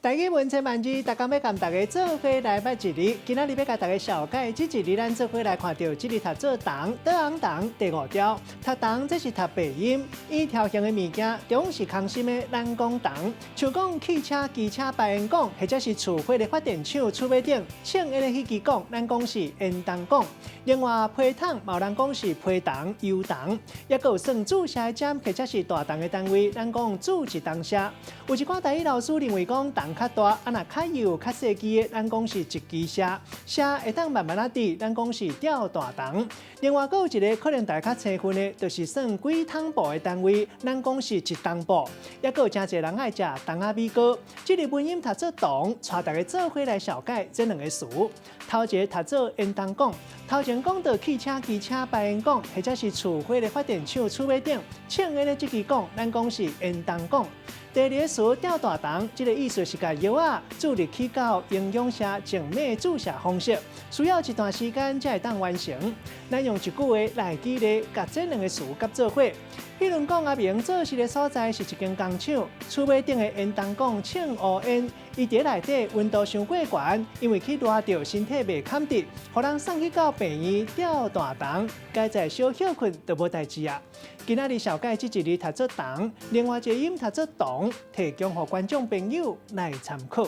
大家文千万字，大家要跟大家做伙来捌一日。今仔日要甲大家小解，这一日咱做伙来看到，这日读做同，倒行同第5条。读同这是读背音，伊条形的物件，中是空心的，咱讲同。像讲汽车、机车、排烟管，或者是厝火的发电厂、厝尾顶，请烟的迄支管，咱讲是烟筒管。另外，批桶嘛有人讲是批筒、油筒，也有算注射的针，或者是大筒的单位，咱讲注一筒射。有一寡台语老师认为讲筒较大，啊若较幼、较细支的，咱讲是一支射，射会当慢慢啊滴，咱讲是吊大筒。另外，还有一个可能大家青分的，就是算几桶布的单位，咱讲是一桶布。也有真侪人爱食筒仔米糕，这日文音读做同，带大家做伙来小解这两个词。头一个读做烟筒管，头前讲到汽车、机车、排烟管，或者是厝火的发电厂、厝尾顶，请烟的这支管，咱讲是烟筒管。第二个词吊大筒，这个意思是把药啊注入去到营养车静脉注射方式，需要一段时间才会当完成。咱用一句话来举例，把这两个词夹做伙。譬如讲阿明做事的所在是一间工厂，厝尾顶的烟筒管请乌烟，伊伫内底温度伤过悬，因为去热到身体袂堪得，互人送去到病院吊大筒，该在小休困都无代志啊。今仔日小解这一日读做同，另外一个音读做同，提供予观众朋友来参考。